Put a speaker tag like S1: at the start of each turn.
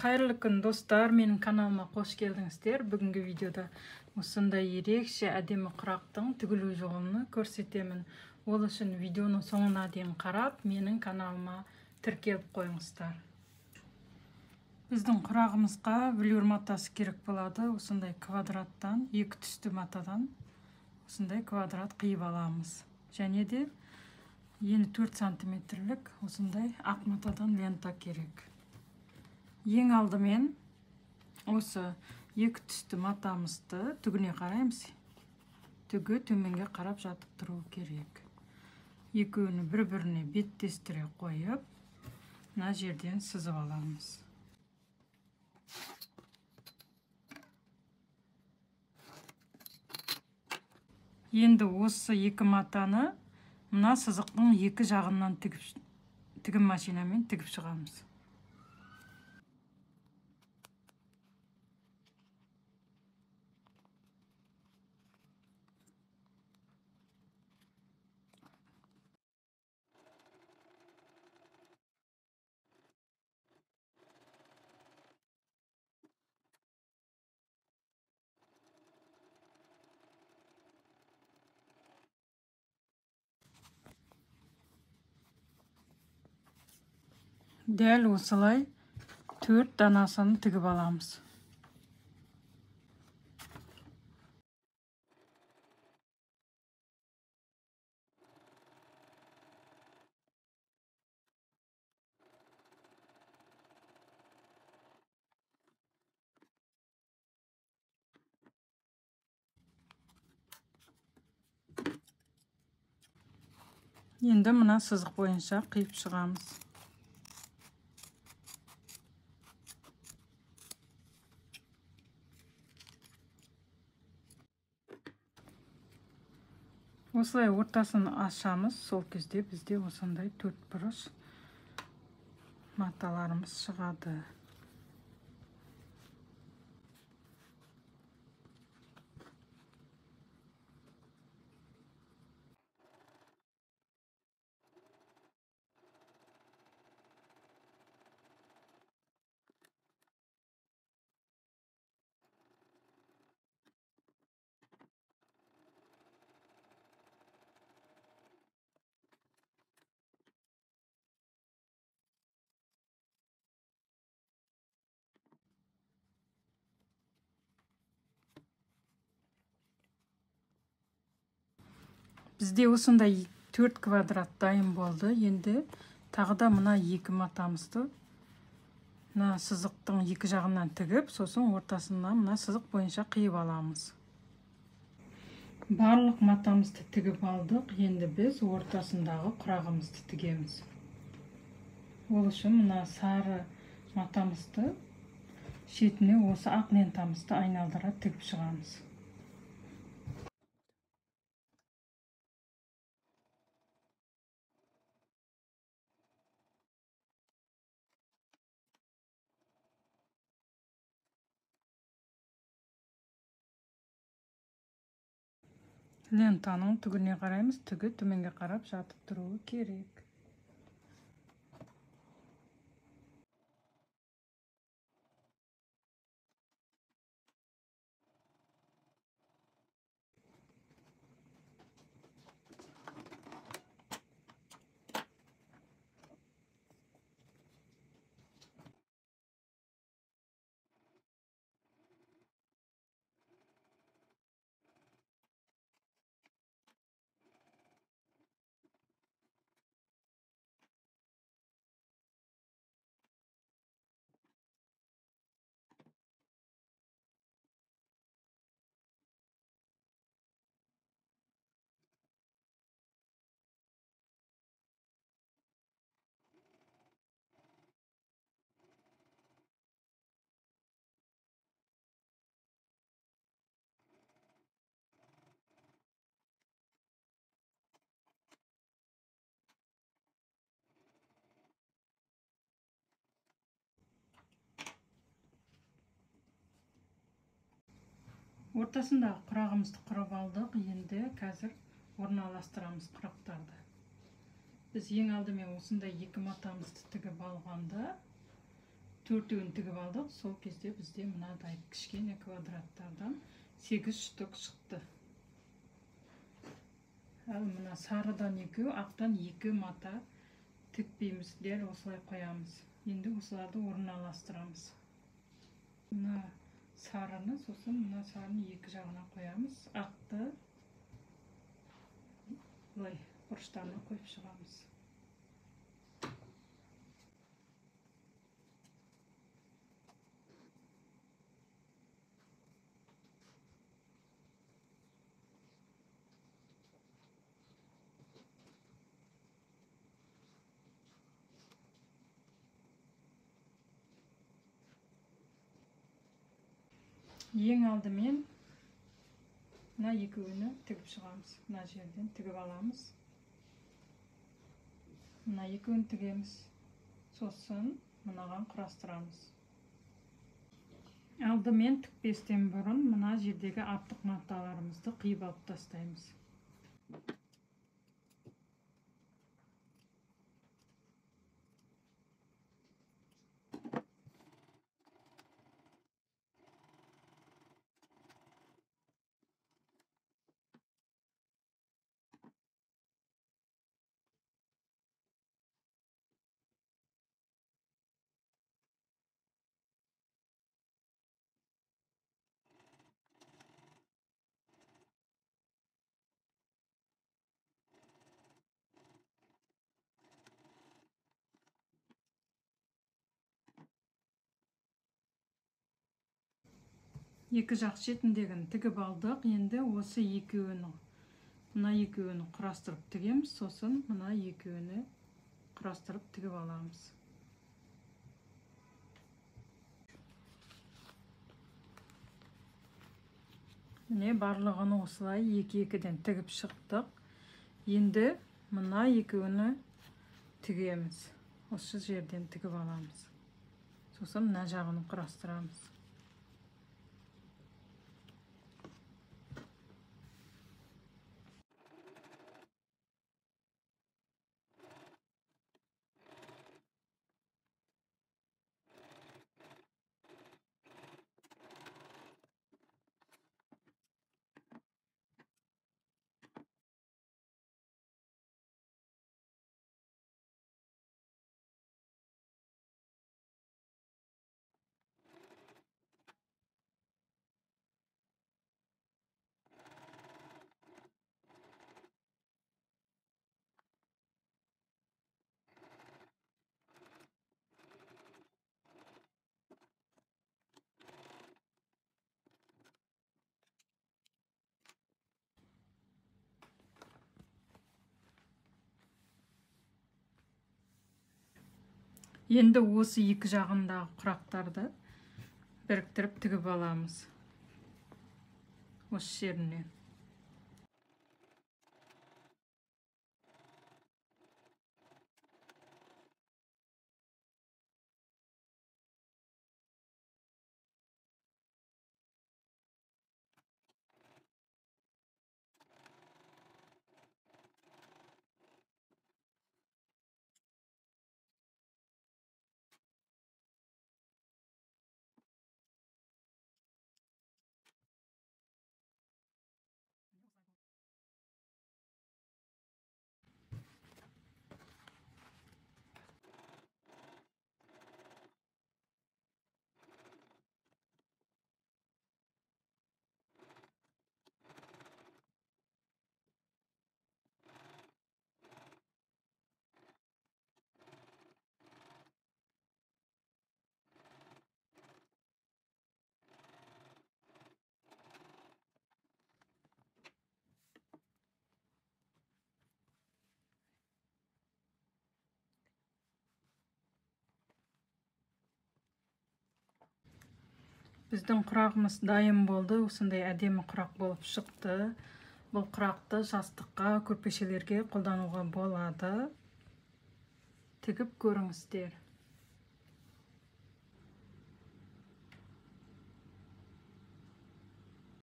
S1: Қайырлы күн достар, менің каналыма қош келдіңіздер. Бүгінгі видеода осындай ерекше әдемі құрақтың тігілу жолын көрсетемін. Ол үшін видеоны соңына дейін қарап, менің каналыма тіркеліп қойыңыздар. Біздің құрағымызға велюр матасы керек болады. Осындай квадраттан, екі түсті матадан осындай квадрат қиып аламыз. Және де ені 4 сантиметрлік осындай ақ матадан лента керек. Ең алдымен осы екі түсті матамызды түгіне қараймыз. Түгі төменге қарап жатып тұру керек. Екеуіні бір-біріне беттестіре қойып, мына жерден сызып аламыз. Енді осы екі матаны мына сызықтың екі жағынан тігім машинамен тігіп шығамыз. Дәл осылай 4 данасын тігіп аламыз. Енді мына сызық бойынша қиып шығамыз. Осылай ортасын ашамыз. Сол кезде бізде осындай 4 бұрыш маталарымыз шығады. Бізде осындай 4 квадрат дайын болды. Енді тағы да мына екі матамызды мына сызықтың екі жағынан тігіп, сосын ортасынан мына сызық бойынша қиып аламыз. Барлық матамызды тігіп алдық. Енді біз ортасындағы құрағымызды тігеміз. Ол үшін мына сары матамызды шетіне осы ақ лентамызды айналдыра тігіп шығамыз. Лентаның түгіне қараймыз. Түгі төменге қарап жатып тұруы керек. Ортасындағы құрағымызды құрып алдық. Енді қазір орналастырамыз құрақтарды. Біз ең алдымен осындай екі матамызды тігіп алғанда төртеуін тігіп алдық. Сол кезде бізде мынадай кішкене квадраттардан 8 штук шықты. Ал мына сарыдан 2, ақтан 2 мата тікпейміз, дәл осылай қоямыз. Енді осыларды орналастырамыз. Мына сарыны, сосын мына сарыны 2 жағына қоямыз. Ақты былай бұрыштарына қойып шығамыз. Ең алдымен мына екеуіне тігіп шығамыз. Мына жерден тігіп аламыз. Мына екеуін тігеміз. Сосын мынаған құрастырамыз. Алдымен тікпестен бұрын мына жердегі артық маталарымызды қиып алып тастаймыз. Екі жақ шетіндегін тігіп алдық. Енді осы екеуінің, мына екеуін құрастырып тігеміз. Сосын мына екеуіні құрастырып тігіп аламыз. Міне барлығын осылай екі-екіден тігіп шықтық. Енді мына екеуіні тігеміз. Осы жерден тігіп аламыз. Сосын мына жағын құрастырамыз. Енді осы екі жағындағы құрақтарды біріктіріп тігіп аламыз. Осы жерінен. Біздің құрағымыз дайын болды. Осындай әдемі құрақ болып шықты. Бұл құрақты жастыққа, көрпешелерге қолдануға болады. Тігіп көріңіздер.